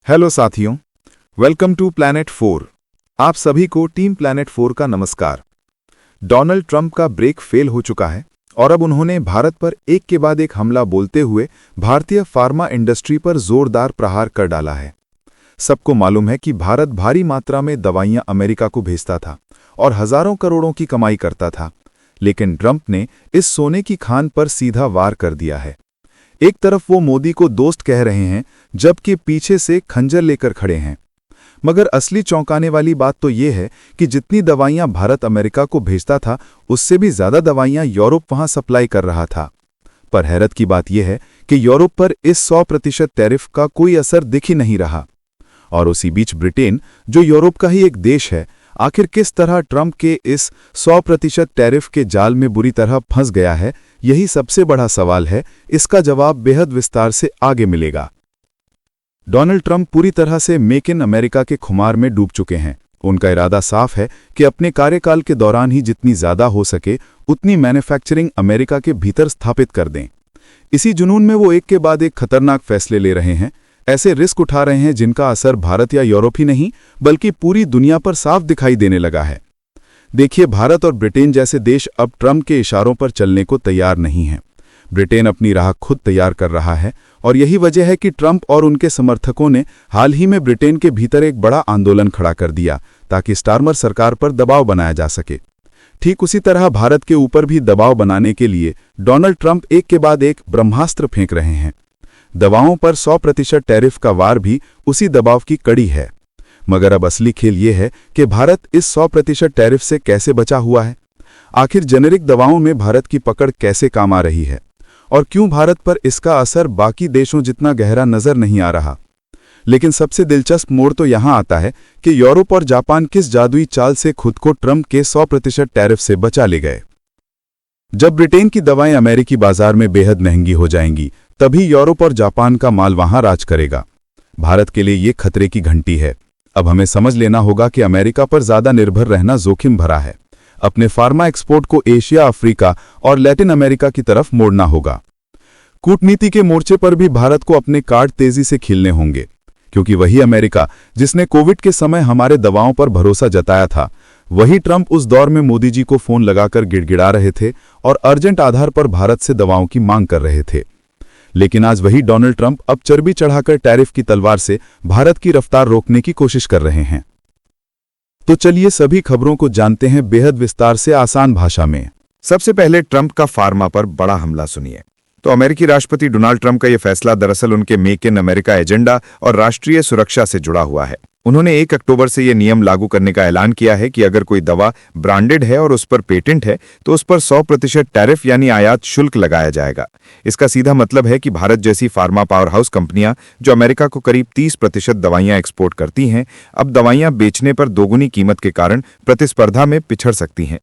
Hello साथियों, welcome to planet 4। आप सभी को टीम प्लैनेट 4 का नमस्कार। डोनाल्ड ट्रंप का ब्रेक फेल हो चुका है और अब उन्होंने भारत पर एक के बाद एक हमला बोलते हुए भारतीय फार्मा इंडस्ट्री पर जोरदार प्रहार कर डाला है। सबको मालूम है कि भारत भारी मात्रा में दवाइयां अमेरिका को भेजता था और हजारों करोड़ों की कमाई करता था, लेकिन ट्रंप ने इस सोने की खान पर सीधा वार कर दिया है। एक तरफ वो मोदी को दोस्त कह रहे हैं, जबकि पीछे से खंजर लेकर खड़े हैं। मगर असली चौंकाने वाली बात तो ये है कि जितनी दवाइयां भारत अमेरिका को भेजता था, उससे भी ज्यादा दवाइयां यूरोप वहां सप्लाई कर रहा था। पर हैरत की बात यह है कि यूरोप पर इस 100% टैरिफ का कोई असर दिख ही नहीं रहा। और उसी बीच ब्रिटेन, जो यूरोप का ही एक देश है, आखिर किस तरह ट्रंप के इस 100% टैरिफ के जाल में बुरी तरह फंस गया है, यही सबसे बड़ा सवाल है। इसका जवाब बेहद विस्तार से आगे मिलेगा। डोनाल्ड ट्रंप पूरी तरह से मेक इन अमेरिका के खुमार में डूब चुके हैं। उनका इरादा साफ है कि अपने कार्यकाल के दौरान ही जितनी ज्यादा हो सके उतनी मैन्युफैक्चरिंग अमेरिका के भीतर स्थापित कर दें। इसी जुनून में वो एक के बाद एक खतरनाक फैसले ले रहे हैं, ऐसे रिस्क उठा रहे हैं जिनका असर भारत या यूरोप ही नहीं बल्कि पूरी दुनिया पर साफ दिखाई देने लगा है। देखिए, भारत और ब्रिटेन जैसे देश अब ट्रंप के इशारों पर चलने को तैयार नहीं हैं। ब्रिटेन अपनी राह खुद तैयार कर रहा है और यही वजह है कि ट्रंप और उनके समर्थकों ने हाल ही में ब्रिटेन के भीतर एक बड़ा आंदोलन खड़ा कर दिया ताकि स्टारमर सरकार पर दबाव बनाया जा सके। ठीक उसी तरह भारत के ऊपर भी दबाव बनाने के लिए डोनाल्ड ट्रंप एक के बाद एक ब्रह्मास्त्र फेंक रहे हैं। दवाओं पर 100% टैरिफ का वार भी उसी दबाव की कड़ी है। मगर अब असली खेल ये है कि भारत इस 100% टैरिफ से कैसे बचा हुआ है। आखिर जेनेरिक दवाओं में भारत की पकड़ कैसे काम आ रही है और क्यों भारत पर इसका असर बाकी देशों जितना गहरा नजर नहीं आ रहा। लेकिन सबसे दिलचस्प मोड़ तो यहां आता है कि यूरोप और जापान किस जादुई चाल से खुद को ट्रंप के 100% टैरिफ से बचा ले गए। जब ब्रिटेन की दवाएं अमेरिकी बाजार में बेहद महंगी हो जाएंगी, तभी यूरोप और जापान का माल वहां राज करेगा। भारत के लिए ये खतरे की घंटी है। अब हमें समझ लेना होगा कि अमेरिका पर ज्यादा निर्भर रहना जोखिम भरा है। अपने फार्मा एक्सपोर्ट को एशिया, अफ्रीका और लैटिन अमेरिका की तरफ मोड़ना होगा। कूटनीति के मोर्चे पर भी भारत को अपने कार्ड तेजी से खेलने होंगे, क्योंकि वही अमेरिका जिसने कोविड के समय हमारे दवाओं पर भरोसा जताया था, वही ट्रंप उस दौर में मोदी जी को फोन लगाकर गिड़गिड़ा रहे थे और अर्जेंट आधार पर भारत से दवाओं की मांग कर रहे थे। लेकिन आज वही डोनाल्ड ट्रंप अब चर्बी चढ़ाकर टैरिफ की तलवार से भारत की रफ्तार रोकने की कोशिश कर रहे हैं। तो चलिए सभी खबरों को जानते हैं बेहद विस्तार से, आसान भाषा में। सबसे पहले ट्रंप का फार्मा पर बड़ा हमला सुनिए। तो अमेरिकी राष्ट्रपति डोनाल्ड ट्रंप का यह फैसला दरअसल उनके मेक इन अमेरिका एजेंडा और राष्ट्रीय सुरक्षा से जुड़ा हुआ है। उन्होंने 1 अक्टूबर से यह नियम लागू करने का ऐलान किया है कि अगर कोई दवा ब्रांडेड है और उस पर पेटेंट है तो उस पर 100% टैरिफ यानी आयात शुल्क लगाया जाएगा। इसका सीधा मतलब है कि भारत जैसी फार्मा पावर हाउस कंपनियां जो अमेरिका को करीब 30% दवाइयां एक्सपोर्ट करती हैं, अब दवाइयां बेचने पर दोगुनी कीमत के कारण प्रतिस्पर्धा में पिछड़ सकती हैं।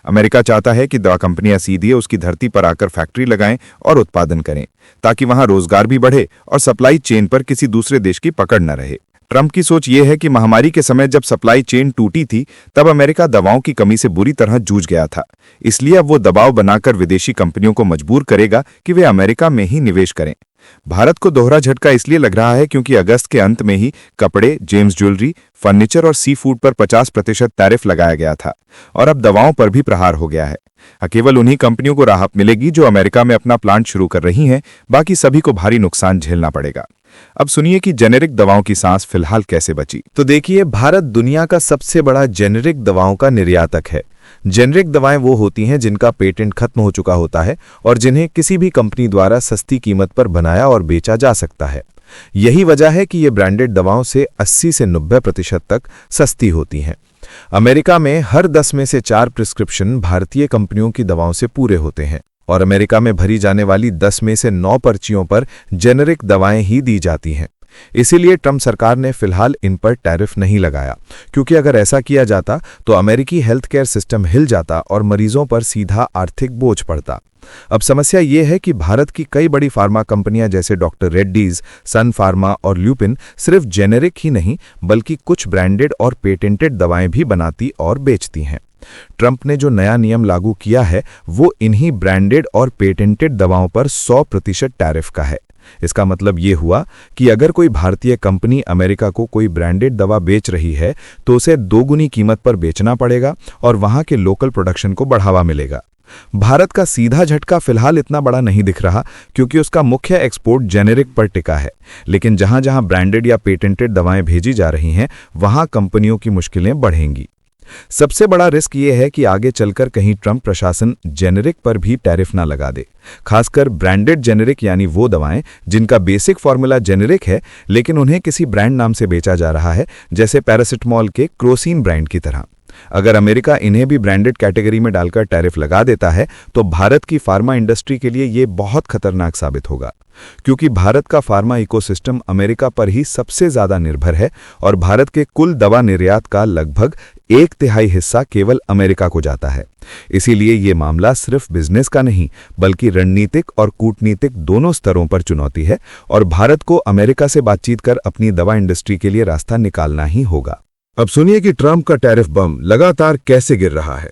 अमेरिका चाहता है कि दवा कंपनियां सीधे उसकी धरती पर आकर फैक्ट्री लगाएं और उत्पादन करें, ताकि वहां रोजगार भी बढ़े और सप्लाई चेन पर किसी दूसरे देश की पकड़ न रहे। ट्रंप की सोच ये है कि महामारी के समय जब सप्लाई चेन टूटी थी, तब अमेरिका दवाओं की कमी से बुरी तरह जूझ गया था। इसलिए अब वो दबाव बनाकर विदेशी कंपनियों को मजबूर करेगा कि वे अमेरिका में ही निवेश करें। भारत को दोहरा झटका इसलिए लग रहा है क्योंकि अगस्त के अंत में ही कपड़े, जेम्स ज्वेलरी, फर्नीचर और सी फूड पर 50% टैरिफ लगाया गया था और अब दवाओं पर भी प्रहार हो गया है। केवल उन्हीं कंपनियों को राहत मिलेगी जो अमेरिका में अपना प्लांट शुरू कर रही हैं, बाकी सभी को भारी नुकसान झेलना पड़ेगा। अब सुनिए कि जेनेरिक दवाओं की सांस फिलहाल कैसे बची। तो देखिए, भारत दुनिया का सबसे बड़ा जेनेरिक दवाओं का निर्यातक है। जेनेरिक दवाएं वो होती हैं जिनका पेटेंट खत्म हो चुका होता है और जिन्हें किसी भी कंपनी द्वारा सस्ती कीमत पर बनाया और बेचा जा सकता है। यही वजह है कि ये ब्रांडेड दवाओं से 80 से 90% तक सस्ती होती हैं। अमेरिका में हर 10 में से 4 प्रिस्क्रिप्शन भारतीय कंपनियों की दवाओं से पूरे होते हैं और अमेरिका में भरी जाने वाली 10 में से 9 पर्चियों पर जेनेरिक दवाएं ही दी जाती हैं। इसीलिए ट्रंप सरकार ने फिलहाल इन पर टैरिफ नहीं लगाया, क्योंकि अगर ऐसा किया जाता तो अमेरिकी हेल्थ केयर सिस्टम हिल जाता और मरीजों पर सीधा आर्थिक बोझ पड़ता। अब समस्या ये है कि भारत की कई बड़ी फार्मा कंपनियां जैसे डॉक्टर रेड्डीज, सन फार्मा और ल्यूपिन सिर्फ जेनेरिक ही नहीं बल्कि कुछ ब्रांडेड और पेटेंटेड दवाएं भी बनाती और बेचती हैं। ट्रंप ने जो नया नियम लागू किया है वो इन्हीं ब्रांडेड और पेटेंटेड दवाओं पर 100% टैरिफ का है। इसका मतलब ये हुआ कि अगर कोई भारतीय कंपनी अमेरिका को कोई ब्रांडेड दवा बेच रही है तो उसे दोगुनी कीमत पर बेचना पड़ेगा और वहां के लोकल प्रोडक्शन को बढ़ावा मिलेगा। भारत का सीधा झटका फिलहाल इतना बड़ा नहीं दिख रहा क्योंकि उसका मुख्य एक्सपोर्ट जेनेरिक पर टिका है, लेकिन जहां जहां ब्रांडेड या पेटेंटेड दवाएं भेजी जा रही हैं वहां कंपनियों की मुश्किलें बढ़ेंगी। सबसे बड़ा रिस्क ये है कि आगे चलकर कहीं ट्रंप प्रशासन जेनेरिक पर भी टैरिफ ना लगा दे, खासकर ब्रांडेड जेनेरिक यानी वो दवाएं जिनका बेसिक फॉर्मूला जेनेरिक है लेकिन उन्हें किसी ब्रांड नाम से बेचा जा रहा है, जैसे पैरासिटामोल के क्रोसिन ब्रांड की तरह। अगर अमेरिका इन्हें भी ब्रांडेड कैटेगरी में डालकर टैरिफ लगा देता है तो भारत की फार्मा इंडस्ट्री के लिए ये बहुत खतरनाक साबित होगा, क्योंकि भारत का फार्मा इकोसिस्टम अमेरिका पर ही सबसे ज्यादा निर्भर है और भारत के कुल दवा निर्यात का लगभग 1/3 हिस्सा केवल अमेरिका को जाता है। इसीलिए ये मामला सिर्फ बिजनेस का नहीं बल्कि रणनीतिक और कूटनीतिक दोनों स्तरों पर चुनौती है और भारत को अमेरिका से बातचीत कर अपनी दवा इंडस्ट्री के लिए रास्ता निकालना ही होगा। अब सुनिए कि ट्रंप का टैरिफ बम लगातार कैसे गिर रहा है।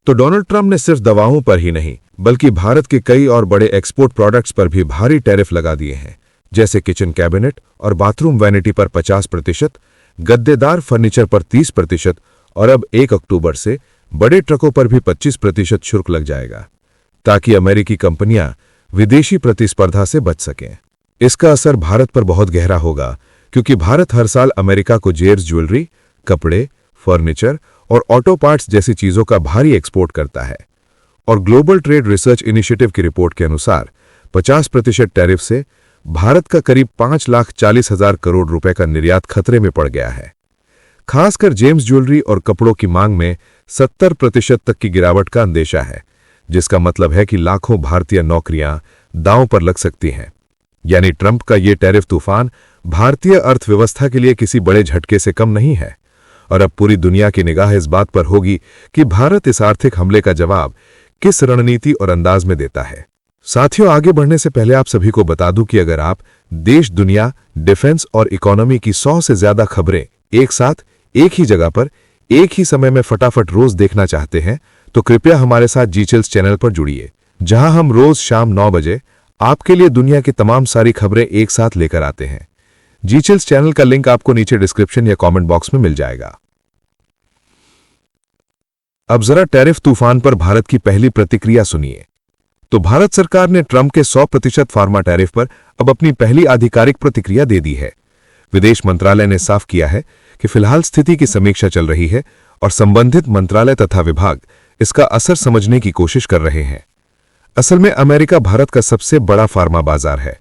तो डोनाल्ड ट्रंप ने सिर्फ दवाओं पर ही नहीं बल्कि भारत के कई और बड़े एक्सपोर्ट प्रोडक्ट्स पर भी भारी टैरिफ लगा दिए हैं, जैसे किचन कैबिनेट और बाथरूम वैनिटी पर 50%, गद्देदार फर्नीचर पर 30% और अब 1 अक्टूबर से बड़े ट्रकों पर भी 25% शुल्क लग जाएगा, ताकि अमेरिकी कंपनियां विदेशी प्रतिस्पर्धा से बच सकें। इसका असर भारत पर बहुत गहरा होगा क्योंकि भारत हर साल अमेरिका को जेर्स ज्वेलरी, कपड़े, फर्नीचर और ऑटो पार्ट्स जैसी चीजों का भारी एक्सपोर्ट करता है। और ग्लोबल ट्रेड रिसर्च इनिशिएटिव की रिपोर्ट के अनुसार 50% टैरिफ से भारत का करीब 5,40,000 करोड़ रुपए का निर्यात खतरे में पड़ गया है। खासकर जेम्स ज्वेलरी और कपड़ों की मांग में 70% तक की गिरावट का अंदेशा है, जिसका मतलब है कि लाखों भारतीय नौकरियां दांव पर लग सकती हैं। यानी ट्रंप का ये टैरिफ तूफान भारतीय अर्थव्यवस्था के लिए किसी बड़े झटके से कम नहीं है और अब पूरी दुनिया की निगाह इस बात पर होगी कि भारत इस आर्थिक हमले का जवाब किस रणनीति और अंदाज में देता है। साथियों, आगे बढ़ने से पहले आप सभी को बता दूं कि अगर आप देश, दुनिया, डिफेंस और इकोनॉमी की 100 से ज्यादा खबरें एक साथ एक ही जगह पर एक ही समय में फटाफट रोज देखना चाहते हैं तो कृपया हमारे साथ जीचिल्स चैनल पर जुड़िए, जहां हम रोज शाम 9 बजे आपके लिए दुनिया की तमाम सारी खबरें एक साथ लेकर आते हैं। जीचिल्स चैनल का लिंक आपको नीचे डिस्क्रिप्शन या कमेंट बॉक्स में मिल जाएगा। अब जरा टैरिफ तूफान पर भारत की पहली प्रतिक्रिया सुनिए। तो भारत सरकार ने ट्रंप के 100% फार्मा टैरिफ पर अब अपनी पहली आधिकारिक प्रतिक्रिया दे दी है। विदेश मंत्रालय ने साफ किया है कि फिलहाल स्थिति की समीक्षा चल रही है और संबंधित मंत्रालय तथा विभाग इसका असर समझने की कोशिश कर रहे हैं। असल में अमेरिका भारत का सबसे बड़ा फार्मा बाजार है,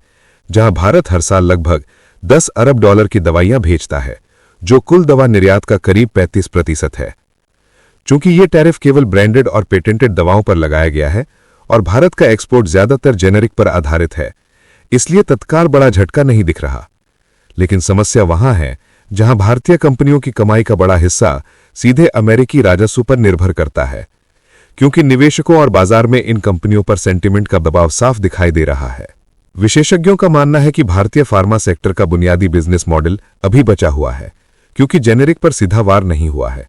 जहां भारत हर साल लगभग $10 अरब की दवाइयां भेजता है, जो कुल दवा निर्यात का करीब 35% है। चूंकि ये टैरिफ केवल ब्रांडेड और पेटेंटेड दवाओं पर लगाया गया है और भारत का एक्सपोर्ट ज्यादातर जेनेरिक पर आधारित है, इसलिए तत्काल बड़ा झटका नहीं दिख रहा। लेकिन समस्या वहां है जहां भारतीय कंपनियों की कमाई का बड़ा हिस्सा सीधे अमेरिकी राजस्व पर निर्भर करता है, क्योंकि निवेशकों और बाजार में इन कंपनियों पर सेंटिमेंट का दबाव साफ दिखाई दे रहा है। विशेषज्ञों का मानना है कि भारतीय फार्मा सेक्टर का बुनियादी बिजनेस मॉडल अभी बचा हुआ है, क्योंकि जेनेरिक पर सीधा वार नहीं हुआ है।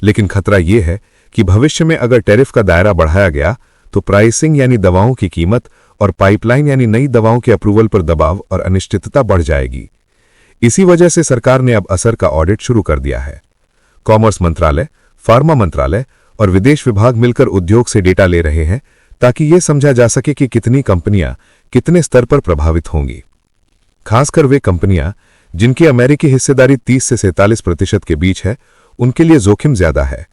लेकिन खतरा यह है कि भविष्य में अगर टैरिफ का दायरा बढ़ाया गया तो प्राइसिंग यानी दवाओं की कीमत और पाइपलाइन यानी नई दवाओं के अप्रूवल पर दबाव और अनिश्चितता बढ़ जाएगी। इसी वजह से सरकार ने अब असर का ऑडिट शुरू कर दिया है। कॉमर्स मंत्रालय, फार्मा मंत्रालय और विदेश विभाग मिलकर उद्योग से डेटा ले रहे हैं ताकि यह समझा जा सके कि कितनी कंपनियां कितने स्तर पर प्रभावित होंगी। खासकर वे कंपनियां जिनकी अमेरिकी हिस्सेदारी 30 से 47% के बीच है, उनके लिए जोखिम ज्यादा है।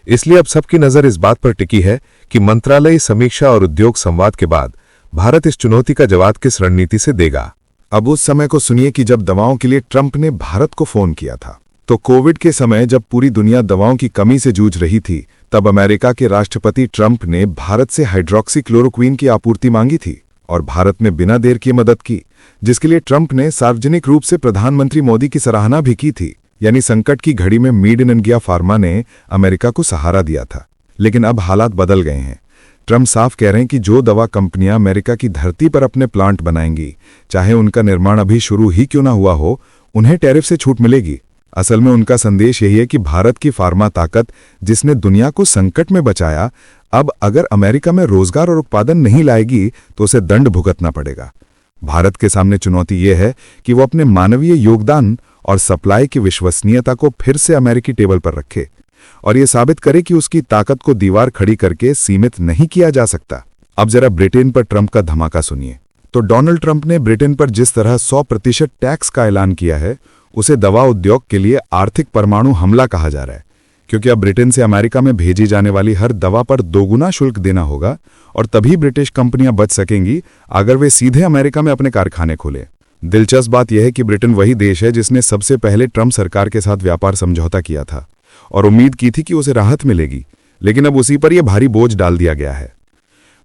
इसलिए अब सबकी नजर इस बात पर टिकी है कि मंत्रालयी समीक्षा और उद्योग संवाद के बाद भारत इस चुनौती का जवाब किस रणनीति से देगा। अब उस समय को सुनिए कि जब दवाओं के लिए ट्रंप ने भारत को फोन किया था। तो कोविड के समय जब पूरी दुनिया दवाओं की कमी से जूझ रही थी, तब अमेरिका के राष्ट्रपति ट्रंप ने भारत से हाइड्रोक्सीक्लोरोक्वीन की आपूर्ति मांगी थी और भारत ने बिना देर किए मदद की, जिसके लिए ट्रंप ने सार्वजनिक रूप से प्रधानमंत्री मोदी की सराहना भी की थी। यानी संकट की घड़ी में मेड इन इंडिया फार्मा ने अमेरिका को सहारा दिया था। लेकिन अब हालात बदल गए हैं। ट्रंप साफ कह रहे हैं कि जो दवा कंपनियां अमेरिका की धरती पर अपने प्लांट बनाएंगी, चाहे उनका निर्माण अभी शुरू ही क्यों ना हुआ हो, उन्हें टैरिफ से छूट मिलेगी। असल में उनका संदेश यही है कि भारत की फार्मा ताकत, जिसने दुनिया को संकट में बचाया, अब अगर अमेरिका में रोजगार और उत्पादन नहीं लाएगी तो उसे दंड भुगतना पड़ेगा। भारत के सामने चुनौती यह है कि वो अपने मानवीय योगदान और सप्लाई की विश्वसनीयता को फिर से अमेरिकी टेबल पर रखे और ये साबित करे कि उसकी ताकत को दीवार खड़ी करके सीमित नहीं किया जा सकता। अब जरा ब्रिटेन पर ट्रंप का धमाका सुनिए। तो डोनाल्ड ट्रंप ने ब्रिटेन पर जिस तरह 100% टैक्स का ऐलान किया है, उसे दवा उद्योग के लिए आर्थिक परमाणु हमला कहा जा रहा है, क्योंकि अब ब्रिटेन से अमेरिका में भेजी जाने वाली हर दवा पर दोगुना शुल्क देना होगा और तभी ब्रिटिश कंपनियां बच सकेंगी अगर वे सीधे अमेरिका में अपने कारखाने खोले। दिलचस्प बात यह है कि ब्रिटेन वही देश है जिसने सबसे पहले ट्रंप सरकार के साथ व्यापार समझौता किया था और उम्मीद की थी कि उसे राहत मिलेगी, लेकिन अब उसी पर यह भारी बोझ डाल दिया गया है।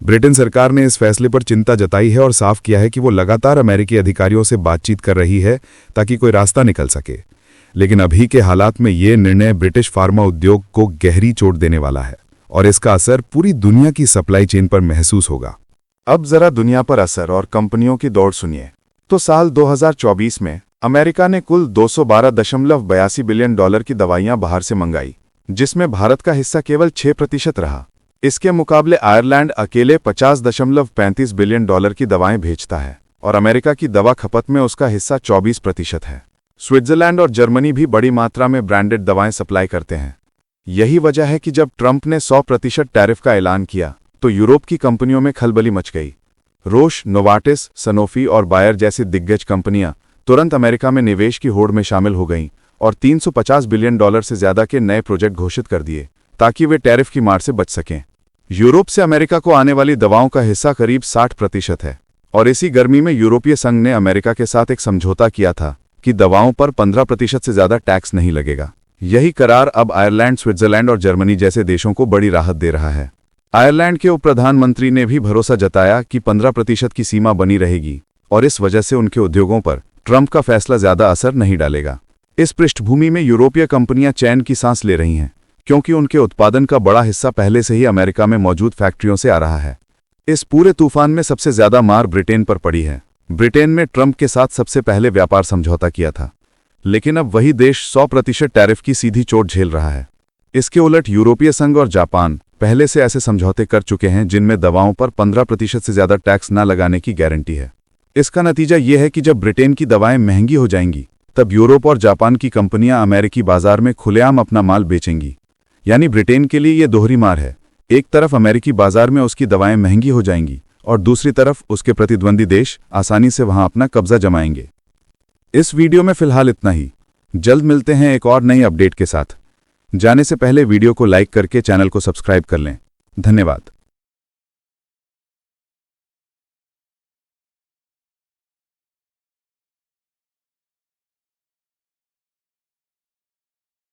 ब्रिटेन सरकार ने इस फैसले पर चिंता जताई है और साफ किया है कि वो लगातार अमेरिकी अधिकारियों से बातचीत कर रही है ताकि कोई रास्ता निकल सके, लेकिन अभी के हालात में ये निर्णय ब्रिटिश फार्मा उद्योग को गहरी चोट देने वाला है और इसका असर पूरी दुनिया की सप्लाई चेन पर महसूस होगा। अब जरा दुनिया पर असर और कंपनियों की दौड़ सुनिए। तो साल 2024 में अमेरिका ने कुल $212.82 बिलियन की दवाइयां बाहर से मंगाई, जिसमें भारत का हिस्सा केवल 6% रहा। इसके मुकाबले आयरलैंड अकेले $50.35 बिलियन की दवाएं भेजता है और अमेरिका की दवा खपत में उसका हिस्सा 24% है। स्विट्जरलैंड और जर्मनी भी बड़ी मात्रा में ब्रांडेड दवाएं सप्लाई करते हैं। यही वजह है कि जब ट्रंप ने 100% टैरिफ का ऐलान किया तो यूरोप की कंपनियों में खलबली मच गई। रोश, नोवार्टिस, सनोफी और बायर जैसी दिग्गज कंपनियां तुरंत अमेरिका में निवेश की होड़ में शामिल हो गईं और $350 बिलियन से ज्यादा के नए प्रोजेक्ट घोषित कर दिए ताकि वे टैरिफ की मार से बच सकें। यूरोप से अमेरिका को आने वाली दवाओं का हिस्सा करीब 60% है और इसी गर्मी में यूरोपीय संघ ने अमेरिका के साथ एक समझौता किया था कि दवाओं पर 15% से ज्यादा टैक्स नहीं लगेगा। यही करार अब आयरलैंड, स्विट्जरलैंड और जर्मनी जैसे देशों को बड़ी राहत दे रहा है। आयरलैंड के उप प्रधानमंत्री ने भी भरोसा जताया कि 15% की सीमा बनी रहेगी और इस वजह से उनके उद्योगों पर ट्रंप का फैसला ज्यादा असर नहीं डालेगा। इस पृष्ठभूमि में यूरोपीय कंपनियां चैन की सांस ले रही हैं, क्योंकि उनके उत्पादन का बड़ा हिस्सा पहले से ही अमेरिका में मौजूद फैक्ट्रियों से आ रहा है। इस पूरे तूफान में सबसे ज्यादा मार ब्रिटेन पर पड़ी है। ब्रिटेन में ट्रंप के साथ सबसे पहले व्यापार समझौता किया था, लेकिन अब वही देश 100% टैरिफ की सीधी चोट झेल रहा है। इसके उलट यूरोपीय संघ और जापान पहले से ऐसे समझौते कर चुके हैं जिनमें दवाओं पर 15% से ज्यादा टैक्स न लगाने की गारंटी है। इसका नतीजा यह है कि जब ब्रिटेन की दवाएं महंगी हो जाएंगी, तब यूरोप और जापान की कंपनियां अमेरिकी बाजार में खुलेआम अपना माल बेचेंगी। यानी ब्रिटेन के लिए यह दोहरी मार है। एक तरफ अमेरिकी बाजार में उसकी दवाएं महंगी हो जाएंगी और दूसरी तरफ उसके प्रतिद्वंदी देश आसानी से वहां अपना कब्जा जमाएंगे। इस वीडियो में फिलहाल इतना ही। जल्द मिलते हैं एक और नई अपडेट के साथ। जाने से पहले वीडियो को लाइक करके चैनल को सब्सक्राइब कर लें। धन्यवाद।